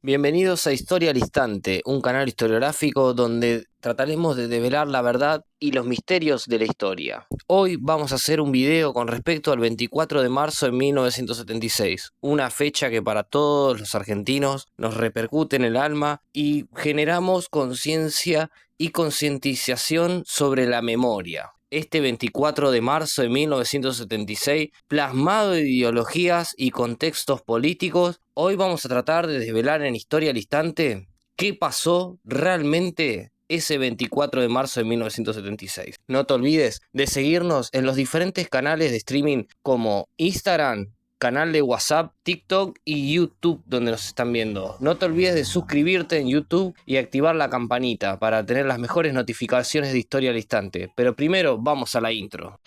Bienvenidos a Historia al Instante, un canal historiográfico donde trataremos de develar la verdad y los misterios de la historia. Hoy vamos a hacer un video con respecto al 24 de marzo de 1976, una fecha que para todos los argentinos nos repercute en el alma y generamos conciencia y concientización sobre la memoria. Este 24 de marzo de 1976, plasmado de ideologías y contextos políticos, hoy vamos a tratar de desvelar en Historia al Instante qué pasó realmente ese 24 de marzo de 1976. No te olvides de seguirnos en los diferentes canales de streaming como Instagram, canal de WhatsApp, TikTok y YouTube donde nos están viendo. No te olvides de suscribirte en YouTube y activar la campanita para tener las mejores notificaciones de Historia al Instante. Pero primero vamos a la intro.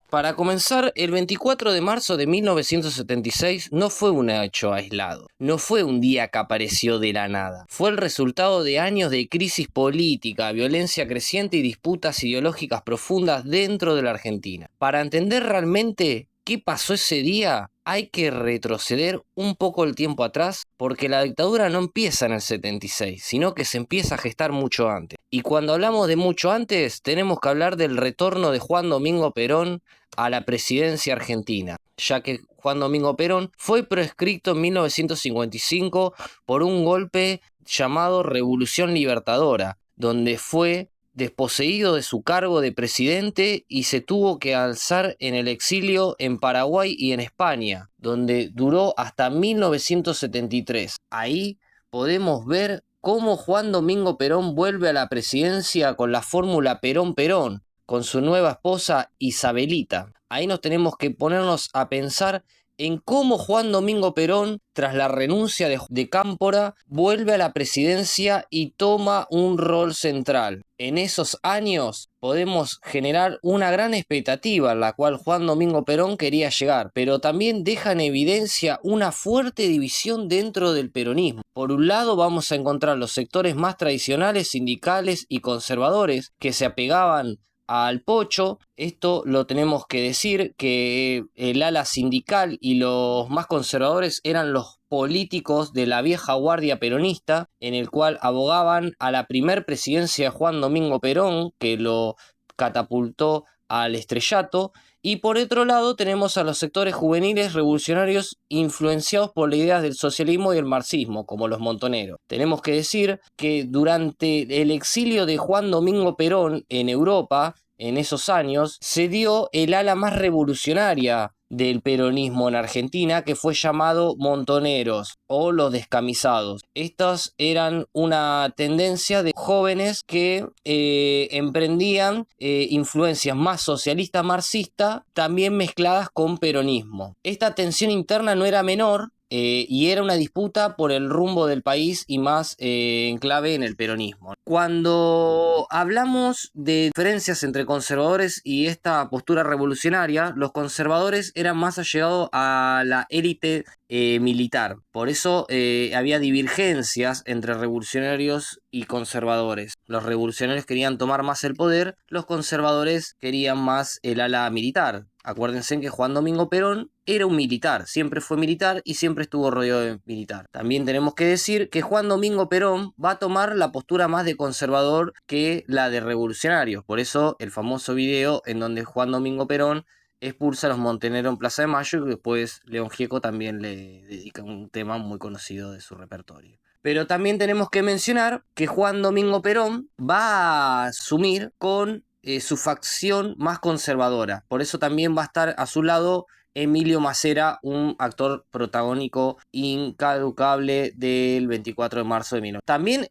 Para comenzar, el 24 de marzo de 1976 no fue un hecho aislado, no fue un día que apareció de la nada, fue el resultado de años de crisis política, violencia creciente y disputas ideológicas profundas dentro de la Argentina. Para entender realmente qué pasó ese día, hay que retroceder un poco el tiempo atrás, porque la dictadura no empieza en el 76, sino que se empieza a gestar mucho antes. Y cuando hablamos de mucho antes, tenemos que hablar del retorno de Juan Domingo Perón a la presidencia argentina, ya que Juan Domingo Perón fue proscripto en 1955 por un golpe llamado Revolución Libertadora, donde fue desposeído de su cargo de presidente y se tuvo que alzar en el exilio en Paraguay y en España, donde duró hasta 1973. Ahí podemos ver cómo Juan Domingo Perón vuelve a la presidencia con la fórmula Perón-Perón, con su nueva esposa Isabelita. Ahí nos tenemos que ponernos a pensar en cómo Juan Domingo Perón, tras la renuncia de Cámpora, vuelve a la presidencia y toma un rol central. En esos años podemos generar una gran expectativa en la cual Juan Domingo Perón quería llegar, pero también deja en evidencia una fuerte división dentro del peronismo. Por un lado vamos a encontrar los sectores más tradicionales, sindicales y conservadores que se apegaban al pocho. Esto lo tenemos que decir, que el ala sindical y los más conservadores eran los políticos de la vieja guardia peronista, en el cual abogaban a la primer presidencia de Juan Domingo Perón, que lo catapultó al estrellato. Y por otro lado tenemos a los sectores juveniles revolucionarios influenciados por las ideas del socialismo y el marxismo, como los montoneros. Tenemos que decir que durante el exilio de Juan Domingo Perón en Europa, en esos años, se dio el ala más revolucionaria del peronismo en Argentina, que fue llamado montoneros o los descamisados. Estas eran una tendencia de jóvenes que emprendían influencias más socialista marxista, también mezcladas con peronismo. Esta tensión interna no era menor, y era una disputa por el rumbo del país y más en clave en el peronismo. Cuando hablamos de diferencias entre conservadores y esta postura revolucionaria, los conservadores eran más allegados a la élite militar. Por eso había divergencias entre revolucionarios y conservadores. Los revolucionarios querían tomar más el poder, los conservadores querían más el ala militar. Acuérdense que Juan Domingo Perón era un militar, siempre fue militar y siempre estuvo rodeado de militar. También tenemos que decir que Juan Domingo Perón va a tomar la postura más de conservador que la de revolucionarios. Por eso el famoso video en donde Juan Domingo Perón expulsa a los montoneros en Plaza de Mayo, y después León Gieco también le dedica un tema muy conocido de su repertorio. Pero también tenemos que mencionar que Juan Domingo Perón va a asumir con su facción más conservadora. Por eso también va a estar a su lado Emilio Massera, un actor protagónico incaducable del 24 de marzo de 1900. También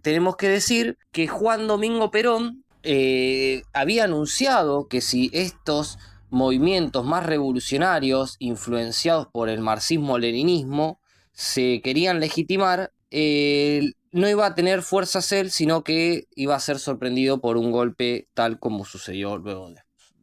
tenemos que decir que Juan Domingo Perón había anunciado que si estos movimientos más revolucionarios, influenciados por el marxismo-leninismo, se querían legitimar, no iba a tener fuerzas él, sino que iba a ser sorprendido por un golpe tal como sucedió luego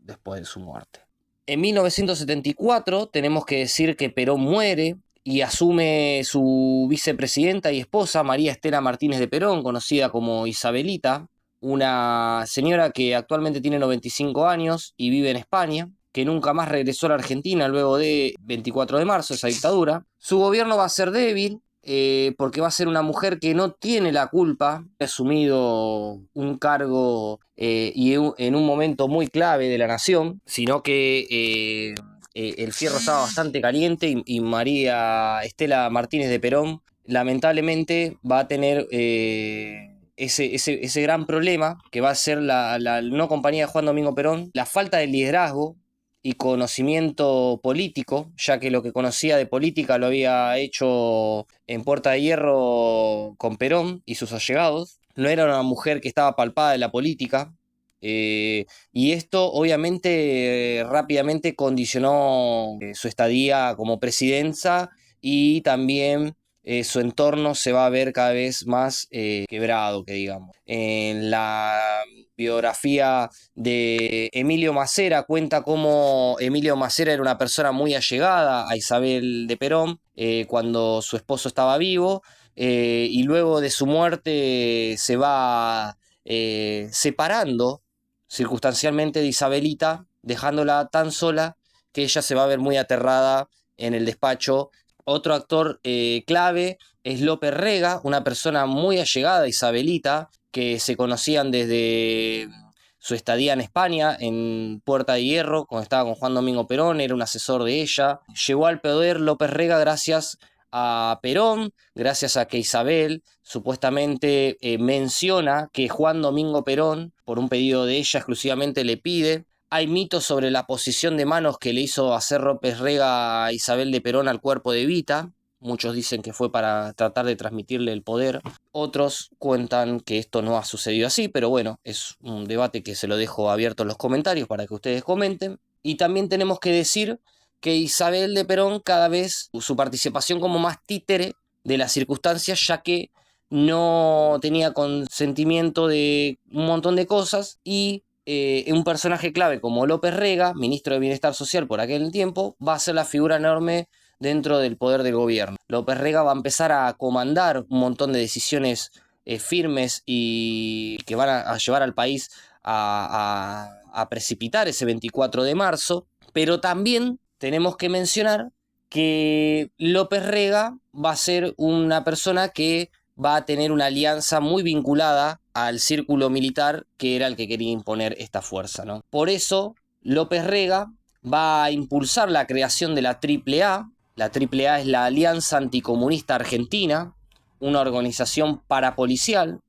después de su muerte. En 1974 tenemos que decir que Perón muere y asume su vicepresidenta y esposa, María Estela Martínez de Perón, conocida como Isabelita, una señora que actualmente tiene 95 años y vive en España, que nunca más regresó a la Argentina luego de 24 de marzo, esa dictadura. Su gobierno va a ser débil, porque va a ser una mujer que no tiene la culpa, ha asumido un cargo en un momento muy clave de la nación, sino que el fierro estaba bastante caliente y María Estela Martínez de Perón lamentablemente va a tener ese gran problema que va a ser la no compañía de Juan Domingo Perón, la falta de liderazgo y conocimiento político, ya que lo que conocía de política lo había hecho en Puerta de Hierro con Perón y sus allegados. No era una mujer que estaba palpada de la política, y esto obviamente rápidamente condicionó su estadía como presidenta, y también su entorno se va a ver cada vez más quebrado, que digamos. En la biografía de Emilio Macera cuenta cómo Emilio Macera era una persona muy allegada a Isabel de Perón cuando su esposo estaba vivo, y luego de su muerte se va separando circunstancialmente de Isabelita, dejándola tan sola que ella se va a ver muy aterrada en el despacho. Otro actor clave es López Rega, una persona muy allegada a Isabelita, que se conocían desde su estadía en España, en Puerta de Hierro, cuando estaba con Juan Domingo Perón, era un asesor de ella. Llegó al poder López Rega gracias a Perón, gracias a que Isabel supuestamente menciona que Juan Domingo Perón, por un pedido de ella exclusivamente, le pide. Hay mitos sobre la posición de manos que le hizo hacer López Rega a Isabel de Perón al cuerpo de Evita. Muchos dicen que fue para tratar de transmitirle el poder. Otros cuentan que esto no ha sucedido así, pero bueno, es un debate que se lo dejo abierto en los comentarios para que ustedes comenten. Y también tenemos que decir que Isabel de Perón cada vez su participación como más títere de las circunstancias, ya que no tenía consentimiento de un montón de cosas, y un personaje clave como López Rega, ministro de Bienestar Social por aquel tiempo, va a ser la figura enorme dentro del poder del gobierno. López Rega va a empezar a comandar un montón de decisiones firmes y que van a llevar al país a precipitar ese 24 de marzo, pero también tenemos que mencionar que López Rega va a ser una persona que va a tener una alianza muy vinculada al círculo militar, que era el que quería imponer esta fuerza, ¿no? Por eso López Rega va a impulsar la creación de la AAA. La AAA es la Alianza Anticomunista Argentina, una organización parapolicial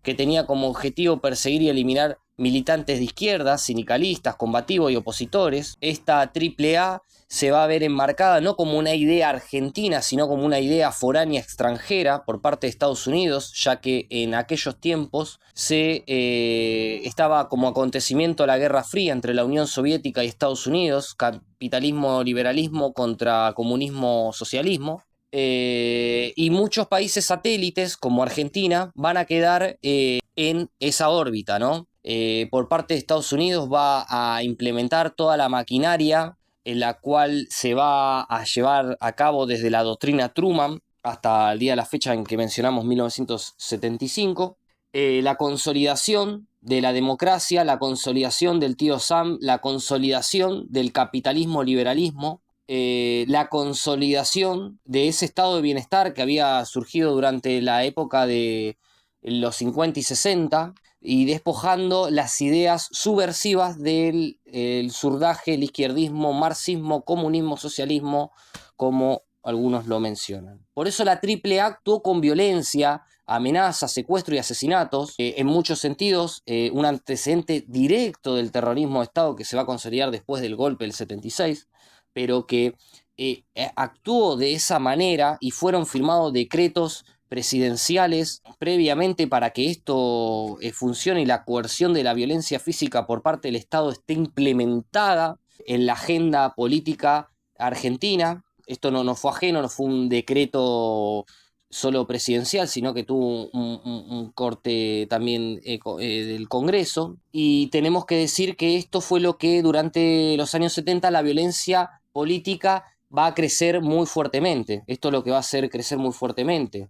que tenía como objetivo perseguir y eliminar militantes de izquierda, sindicalistas, combativos y opositores. Esta AAA se va a ver enmarcada no como una idea argentina, sino como una idea foránea extranjera por parte de Estados Unidos, ya que en aquellos tiempos estaba como acontecimiento la Guerra Fría entre la Unión Soviética y Estados Unidos, capitalismo-liberalismo contra comunismo-socialismo. Y muchos países satélites como Argentina van a quedar en esa órbita, ¿no? Por parte de Estados Unidos va a implementar toda la maquinaria en la cual se va a llevar a cabo desde la doctrina Truman hasta el día de la fecha en que mencionamos, 1975, la consolidación de la democracia, la consolidación del tío Sam, la consolidación del capitalismo-liberalismo, la consolidación de ese estado de bienestar que había surgido durante la época de los 50 y 60, y despojando las ideas subversivas del surdaje, el izquierdismo, marxismo, comunismo, socialismo, como algunos lo mencionan. Por eso la AAA actuó con violencia, amenazas, secuestro y asesinatos, en muchos sentidos un antecedente directo del terrorismo de Estado que se va a consolidar después del golpe del 76, pero que actuó de esa manera y fueron firmados decretos presidenciales previamente para que esto funcione, y la coerción de la violencia física por parte del Estado esté implementada en la agenda política argentina. Esto no fue ajeno, no fue un decreto solo presidencial, sino que tuvo un corte también del Congreso. Y tenemos que decir que esto fue lo que durante los años 70 la violencia política va a crecer muy fuertemente. Esto es lo que va a hacer crecer muy fuertemente.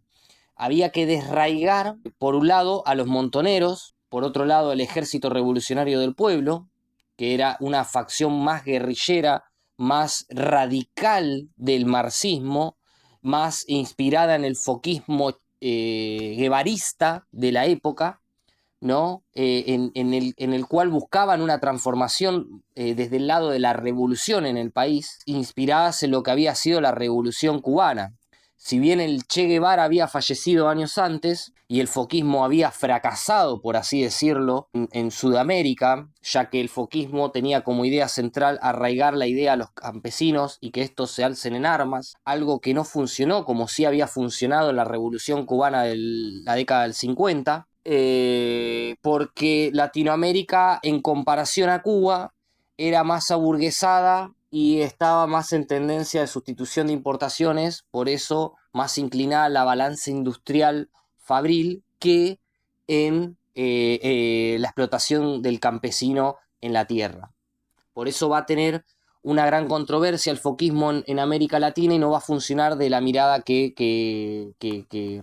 Había que desraigar, por un lado, a los montoneros, por otro lado, el Ejército Revolucionario del Pueblo, que era una facción más guerrillera, más radical del marxismo, más inspirada en el foquismo guevarista de la época, ¿no? En el cual buscaban una transformación desde el lado de la revolución en el país, inspiradas en lo que había sido la revolución cubana. Si bien el Che Guevara había fallecido años antes y el foquismo había fracasado, por así decirlo, en Sudamérica, ya que el foquismo tenía como idea central arraigar la idea a los campesinos y que estos se alcen en armas, algo que no funcionó como sí había funcionado en la revolución cubana de la década del 50, porque Latinoamérica, en comparación a Cuba, era más aburguesada y estaba más en tendencia de sustitución de importaciones, por eso más inclinada a la balanza industrial fabril que en la explotación del campesino en la tierra. Por eso va a tener una gran controversia el foquismo en América Latina y no va a funcionar de la mirada que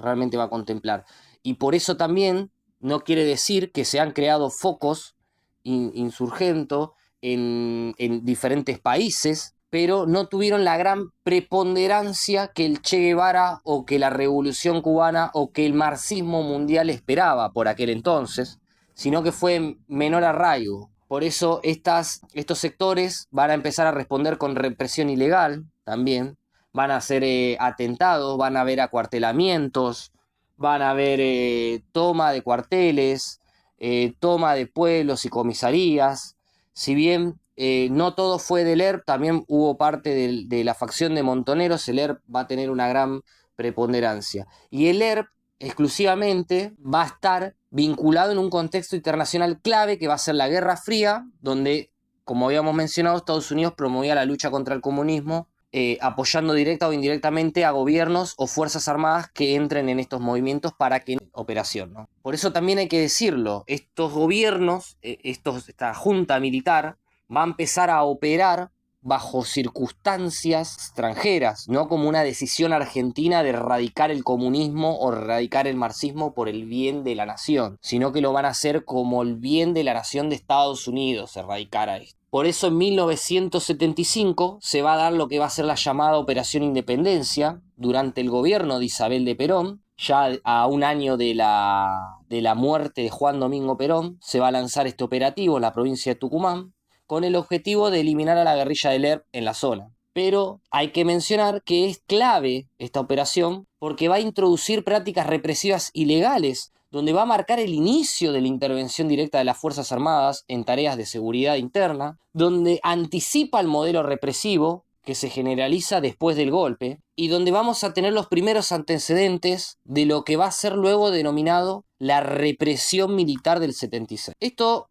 realmente va a contemplar. Y por eso también no quiere decir que se han creado focos insurgentos en diferentes países, pero no tuvieron la gran preponderancia que el Che Guevara o que la Revolución Cubana o que el marxismo mundial esperaba por aquel entonces, sino que fue en menor arraigo. Por eso estos sectores van a empezar a responder con represión ilegal también, van a hacer atentados, van a haber acuartelamientos, van a haber toma de cuarteles, toma de pueblos y comisarías. Si bien no todo fue del ERP, también hubo parte de la facción de montoneros, el ERP va a tener una gran preponderancia. Y el ERP exclusivamente va a estar vinculado en un contexto internacional clave que va a ser la Guerra Fría, donde, como habíamos mencionado, Estados Unidos promovía la lucha contra el comunismo, apoyando directa o indirectamente a gobiernos o fuerzas armadas que entren en estos movimientos para que operación, ¿no? Por eso también hay que decirlo, estos gobiernos, esta junta militar va a empezar a operar bajo circunstancias extranjeras, no como una decisión argentina de erradicar el comunismo o erradicar el marxismo por el bien de la nación, sino que lo van a hacer como el bien de la nación de Estados Unidos, erradicar a esto. Por eso en 1975 se va a dar lo que va a ser la llamada Operación Independencia durante el gobierno de Isabel de Perón. Ya a un año de la muerte de Juan Domingo Perón se va a lanzar este operativo en la provincia de Tucumán, con el objetivo de eliminar a la guerrilla del ERP en la zona. Pero hay que mencionar que es clave esta operación porque va a introducir prácticas represivas ilegales, donde va a marcar el inicio de la intervención directa de las Fuerzas Armadas en tareas de seguridad interna, donde anticipa el modelo represivo que se generaliza después del golpe y donde vamos a tener los primeros antecedentes de lo que va a ser luego denominado la represión militar del 76. Esto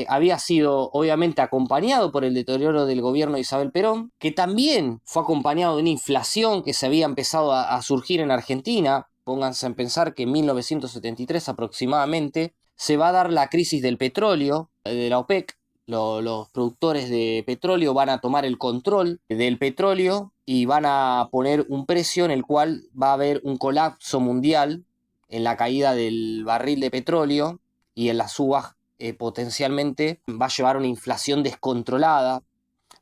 había sido obviamente acompañado por el deterioro del gobierno de Isabel Perón, que también fue acompañado de una inflación que se había empezado a surgir en Argentina. Pónganse a pensar que en 1973 aproximadamente se va a dar la crisis del petróleo, de la OPEC. Los productores de petróleo van a tomar el control del petróleo y van a poner un precio en el cual va a haber un colapso mundial en la caída del barril de petróleo y en las subas. Potencialmente va a llevar a una inflación descontrolada,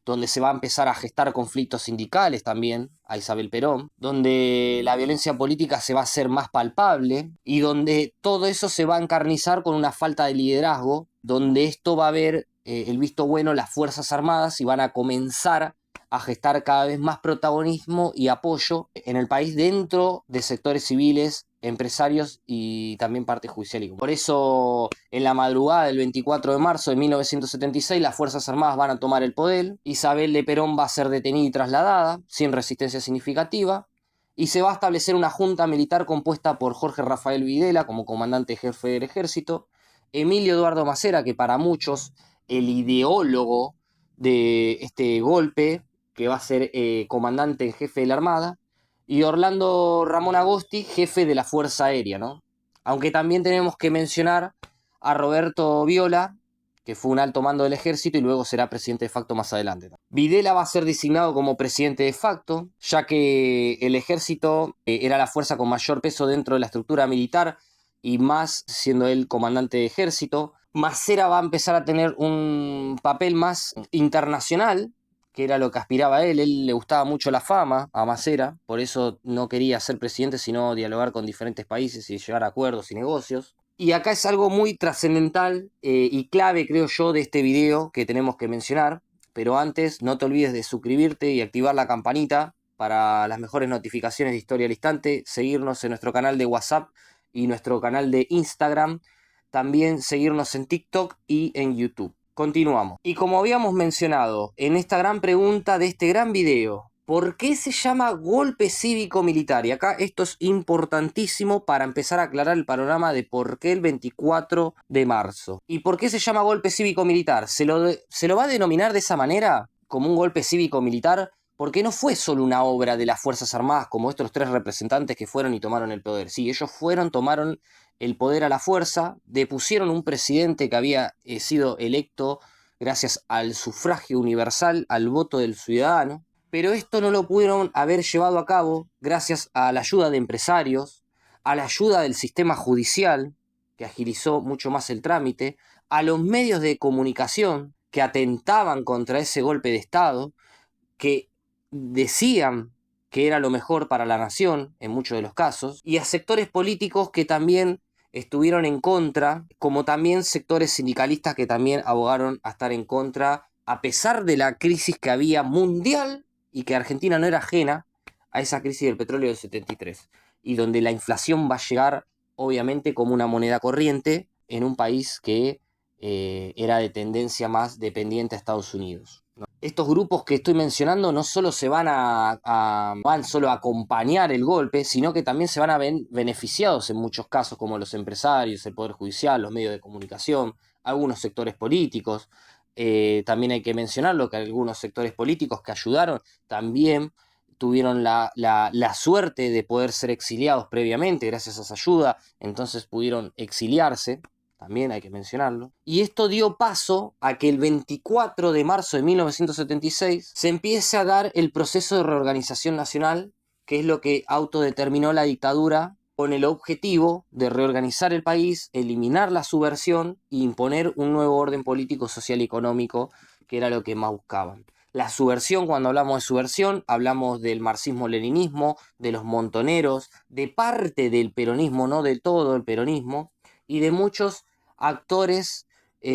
donde se va a empezar a gestar conflictos sindicales también a Isabel Perón, donde la violencia política se va a hacer más palpable y donde todo eso se va a encarnizar con una falta de liderazgo, donde esto va a ver el visto bueno las Fuerzas Armadas y van a comenzar a gestar cada vez más protagonismo y apoyo en el país dentro de sectores civiles, empresarios y también parte judicial. Por eso, en la madrugada del 24 de marzo de 1976, las Fuerzas Armadas van a tomar el poder. Isabel de Perón va a ser detenida y trasladada, sin resistencia significativa, y se va a establecer una junta militar compuesta por Jorge Rafael Videla como comandante jefe del ejército, Emilio Eduardo Macera, que para muchos el ideólogo de este golpe, que va a ser comandante en jefe de la Armada, y Orlando Ramón Agosti, jefe de la Fuerza Aérea, ¿no? Aunque también tenemos que mencionar a Roberto Viola, que fue un alto mando del ejército y luego será presidente de facto más adelante. Videla va a ser designado como presidente de facto, ya que el ejército era la fuerza con mayor peso dentro de la estructura militar y más siendo él comandante de ejército. Masera va a empezar a tener un papel más internacional, que era lo que aspiraba a él. Él le gustaba mucho la fama a Masera, por eso no quería ser presidente, sino dialogar con diferentes países y llegar a acuerdos y negocios. Y acá es algo muy trascendental y clave, creo yo, de este video que tenemos que mencionar. Pero antes, no te olvides de suscribirte y activar la campanita para las mejores notificaciones de Historia al Instante, seguirnos en nuestro canal de WhatsApp y nuestro canal de Instagram, también seguirnos en TikTok y en YouTube. Continuamos. Y como habíamos mencionado en esta gran pregunta de este gran video, ¿por qué se llama golpe cívico-militar? Y acá esto es importantísimo para empezar a aclarar el panorama de por qué el 24 de marzo. ¿Y por qué se llama golpe cívico-militar? Se lo va a denominar de esa manera, como un golpe cívico-militar, porque no fue solo una obra de las Fuerzas Armadas como estos tres representantes que fueron y tomaron el poder. Sí, ellos fueron, tomaron el poder a la fuerza, depusieron un presidente que había sido electo gracias al sufragio universal, al voto del ciudadano, pero esto no lo pudieron haber llevado a cabo gracias a la ayuda de empresarios, a la ayuda del sistema judicial, que agilizó mucho más el trámite, a los medios de comunicación que atentaban contra ese golpe de Estado, que decían que era lo mejor para la nación en muchos de los casos, y a sectores políticos que también estuvieron en contra, como también sectores sindicalistas que también abogaron a estar en contra, a pesar de la crisis que había mundial y que Argentina no era ajena a esa crisis del petróleo del 73, y donde la inflación va a llegar obviamente como una moneda corriente en un país que era de tendencia más dependiente a Estados Unidos. Estos grupos que estoy mencionando no solo se van van solo a acompañar el golpe, sino que también se van a ver beneficiados en muchos casos, como los empresarios, el Poder Judicial, los medios de comunicación, algunos sectores políticos. También hay que mencionarlo que algunos sectores políticos que ayudaron también tuvieron la suerte de poder ser exiliados previamente gracias a esa ayuda, entonces pudieron exiliarse. También hay que mencionarlo. Y esto dio paso a que el 24 de marzo de 1976 se empiece a dar el proceso de reorganización nacional, que es lo que autodeterminó la dictadura con el objetivo de reorganizar el país, eliminar la subversión e imponer un nuevo orden político, social y económico, que era lo que más buscaban. La subversión, cuando hablamos de subversión, hablamos del marxismo-leninismo, de los montoneros, de parte del peronismo, no de todo el peronismo, y de muchos actores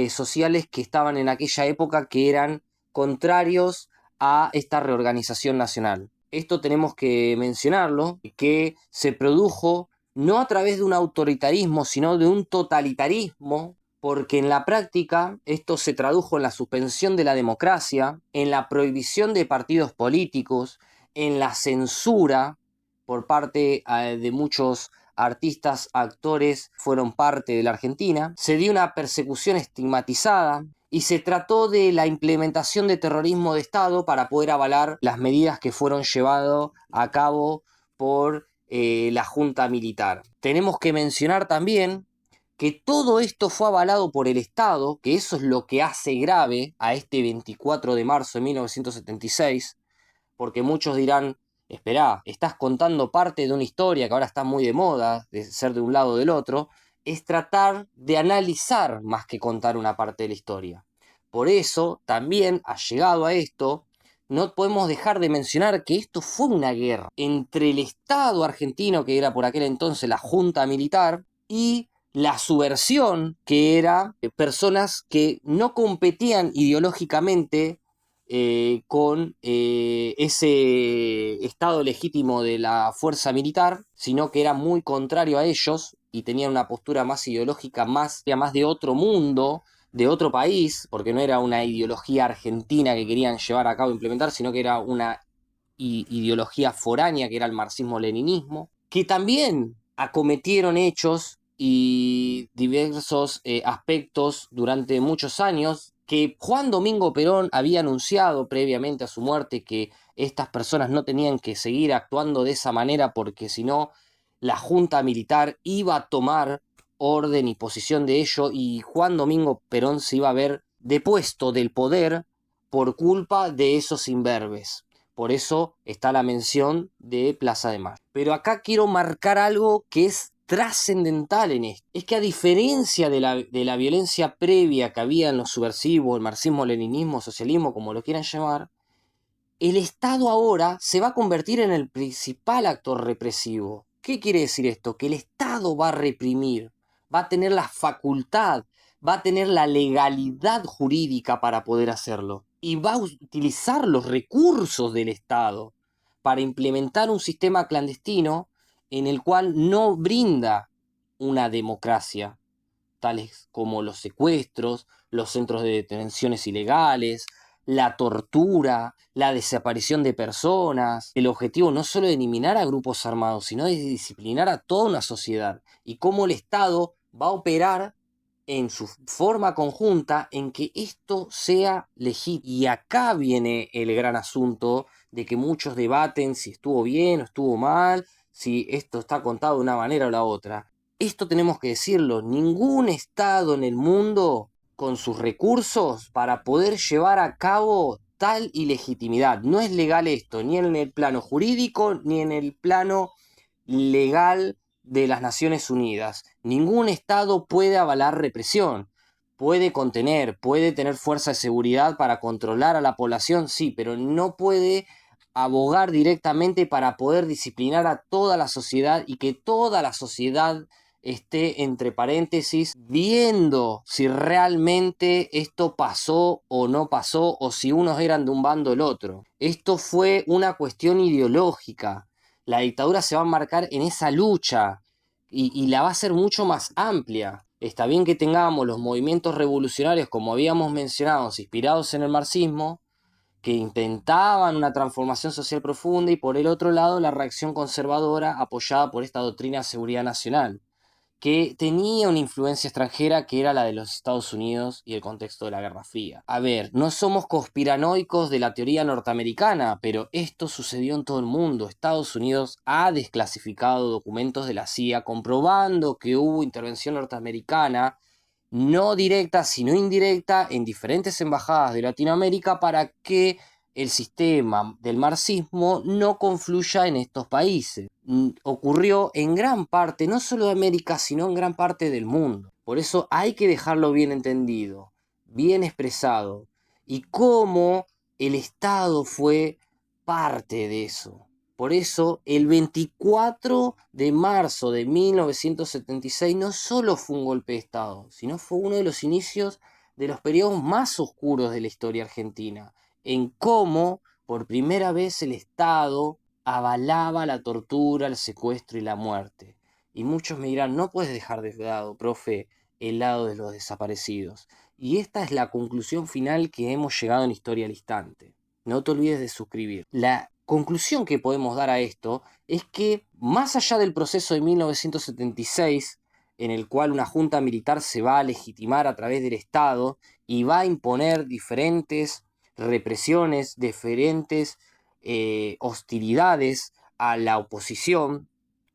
sociales que estaban en aquella época que eran contrarios a esta reorganización nacional. Esto tenemos que mencionarlo, que se produjo no a través de un autoritarismo, sino de un totalitarismo, porque en la práctica esto se tradujo en la suspensión de la democracia, en la prohibición de partidos políticos, en la censura por parte de muchos artistas, actores, fueron parte de la Argentina. Se dio una persecución estigmatizada y se trató de la implementación de terrorismo de Estado para poder avalar las medidas que fueron llevadas a cabo por la Junta Militar. Tenemos que mencionar también que todo esto fue avalado por el Estado, que eso es lo que hace grave a este 24 de marzo de 1976, porque muchos dirán, esperá, estás contando parte de una historia que ahora está muy de moda, de ser de un lado o del otro, es tratar de analizar más que contar una parte de la historia. Por eso, también, allegado a esto, no podemos dejar de mencionar que esto fue una guerra entre el Estado argentino, que era por aquel entonces la Junta Militar, y la subversión, que era personas que no competían ideológicamente con ese estado legítimo de la fuerza militar, sino que era muy contrario a ellos y tenían una postura más ideológica, más de otro mundo, de otro país, porque no era una ideología argentina que querían llevar a cabo e implementar, sino que era una ideología foránea, que era el marxismo-leninismo, que también acometieron hechos y diversos aspectos durante muchos años, que Juan Domingo Perón había anunciado previamente a su muerte que estas personas no tenían que seguir actuando de esa manera porque si no la Junta Militar iba a tomar orden y posición de ello y Juan Domingo Perón se iba a ver depuesto del poder por culpa de esos imberbes. Por eso está la mención de Plaza de Mayo. Pero acá quiero marcar algo que es trascendental en esto es que, a diferencia de la violencia previa que había en los subversivos, el marxismo, leninismo, socialismo, como lo quieran llamar, el Estado ahora se va a convertir en el principal actor represivo. ¿Qué quiere decir esto? Que el Estado va a reprimir, va a tener la facultad, va a tener la legalidad jurídica para poder hacerlo, y va a utilizar los recursos del Estado para implementar un sistema clandestino en el cual no brinda una democracia, tales como los secuestros, los centros de detenciones ilegales, la tortura, la desaparición de personas. El objetivo no solo de eliminar a grupos armados, sino de disciplinar a toda una sociedad. Y cómo el Estado va a operar en su forma conjunta en que esto sea legítimo. Y acá viene el gran asunto de que muchos debaten si estuvo bien o estuvo mal, si esto está contado de una manera o la otra. Esto tenemos que decirlo, ningún Estado en el mundo con sus recursos para poder llevar a cabo tal ilegitimidad. No es legal esto, ni en el plano jurídico, ni en el plano legal de las Naciones Unidas. Ningún Estado puede avalar represión. Puede contener, puede tener fuerza de seguridad para controlar a la población, sí, pero no puede abogar directamente para poder disciplinar a toda la sociedad y que toda la sociedad esté, entre paréntesis, viendo si realmente esto pasó o no pasó, o si unos eran de un bando o el otro. Esto fue una cuestión ideológica. La dictadura se va a marcar en esa lucha y la va a hacer mucho más amplia. Está bien que tengamos los movimientos revolucionarios, como habíamos mencionado, inspirados en el marxismo, que intentaban una transformación social profunda, y por el otro lado la reacción conservadora apoyada por esta doctrina de seguridad nacional, que tenía una influencia extranjera que era la de los Estados Unidos y el contexto de la Guerra Fría. A ver, no somos conspiranoicos de la teoría norteamericana, pero esto sucedió en todo el mundo. Estados Unidos ha desclasificado documentos de la CIA comprobando que hubo intervención norteamericana, no directa, sino indirecta, en diferentes embajadas de Latinoamérica para que el sistema del marxismo no confluya en estos países. Ocurrió en gran parte, no solo de América, sino en gran parte del mundo. Por eso hay que dejarlo bien entendido, bien expresado, y cómo el Estado fue parte de eso. Por eso, el 24 de marzo de 1976 no solo fue un golpe de Estado, sino fue uno de los inicios de los periodos más oscuros de la historia argentina, en cómo por primera vez el Estado avalaba la tortura, el secuestro y la muerte. Y muchos me dirán, no puedes dejar de lado, profe, el lado de los desaparecidos. Y esta es la conclusión final que hemos llegado en Historia al Instante. No te olvides de suscribir. La conclusión que podemos dar a esto es que, más allá del proceso de 1976, en el cual una junta militar se va a legitimar a través del Estado y va a imponer diferentes represiones, diferentes hostilidades a la oposición,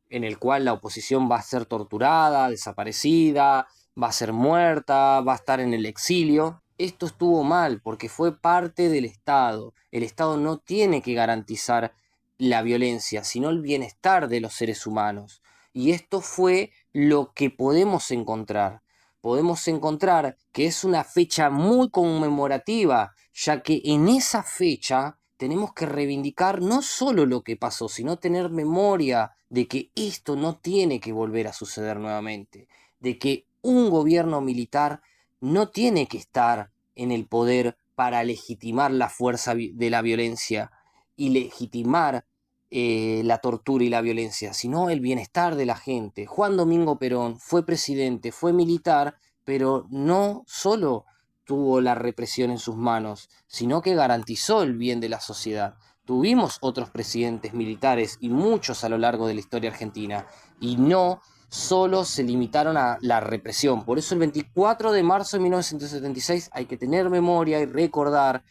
en el cual la oposición va a ser torturada, desaparecida, va a ser muerta, va a estar en el exilio. Esto estuvo mal porque fue parte del Estado. El Estado no tiene que garantizar la violencia, sino el bienestar de los seres humanos. Y esto fue lo que podemos encontrar. Podemos encontrar que es una fecha muy conmemorativa, ya que en esa fecha tenemos que reivindicar no solo lo que pasó, sino tener memoria de que esto no tiene que volver a suceder nuevamente, de que un gobierno militar no tiene que estar en el poder para legitimar la fuerza de la violencia y legitimar la tortura y la violencia, sino el bienestar de la gente. Juan Domingo Perón fue presidente, fue militar, pero no solo tuvo la represión en sus manos, sino que garantizó el bien de la sociedad. Tuvimos otros presidentes militares y muchos a lo largo de la historia argentina, y no solo se limitaron a la represión. Por eso el 24 de marzo de 1976 hay que tener memoria y recordar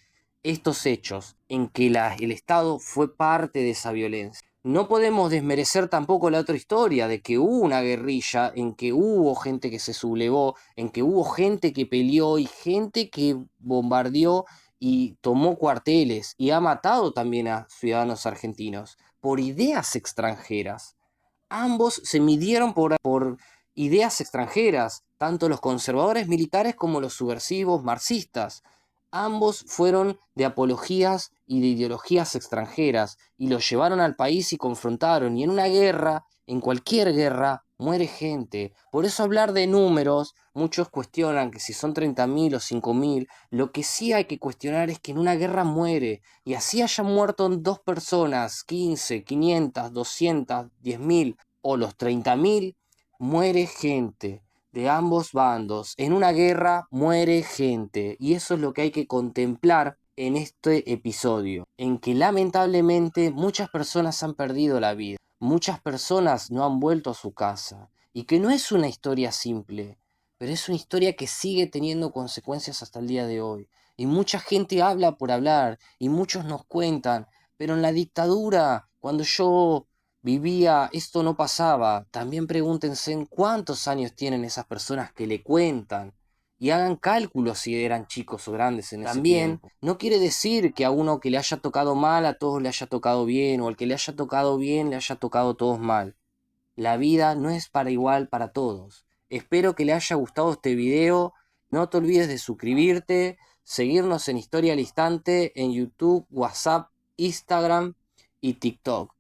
estos hechos en que el Estado fue parte de esa violencia. No podemos desmerecer tampoco la otra historia de que hubo una guerrilla, en que hubo gente que se sublevó, en que hubo gente que peleó y gente que bombardeó y tomó cuarteles y ha matado también a ciudadanos argentinos por ideas extranjeras. ambos se midieron por ideas extranjeras, tanto los conservadores militares como los subversivos marxistas. Ambos fueron de apologías y de ideologías extranjeras y los llevaron al país y confrontaron. Y en una guerra, en cualquier guerra, muere gente. Por eso hablar de números, muchos cuestionan que si son 30.000 o 5.000. Lo que sí hay que cuestionar es que en una guerra muere. Y así hayan muerto 2 personas, 15, 500, 200, 10.000 o los 30.000, muere gente de ambos bandos. En una guerra muere gente y eso es lo que hay que contemplar en este episodio, en que lamentablemente muchas personas han perdido la vida, muchas personas no han vuelto a su casa y que no es una historia simple, pero es una historia que sigue teniendo consecuencias hasta el día de hoy. Y mucha gente habla por hablar y muchos nos cuentan, pero en la dictadura, cuando yo vivía, esto no pasaba. También pregúntense en cuántos años tienen esas personas que le cuentan y hagan cálculos si eran chicos o grandes en ese tiempo. También no quiere decir que a uno que le haya tocado mal a todos le haya tocado bien o al que le haya tocado bien le haya tocado a todos mal. La vida no es para igual para todos. Espero que le haya gustado este video. No te olvides de suscribirte, seguirnos en Historia al Instante en YouTube, WhatsApp, Instagram y TikTok.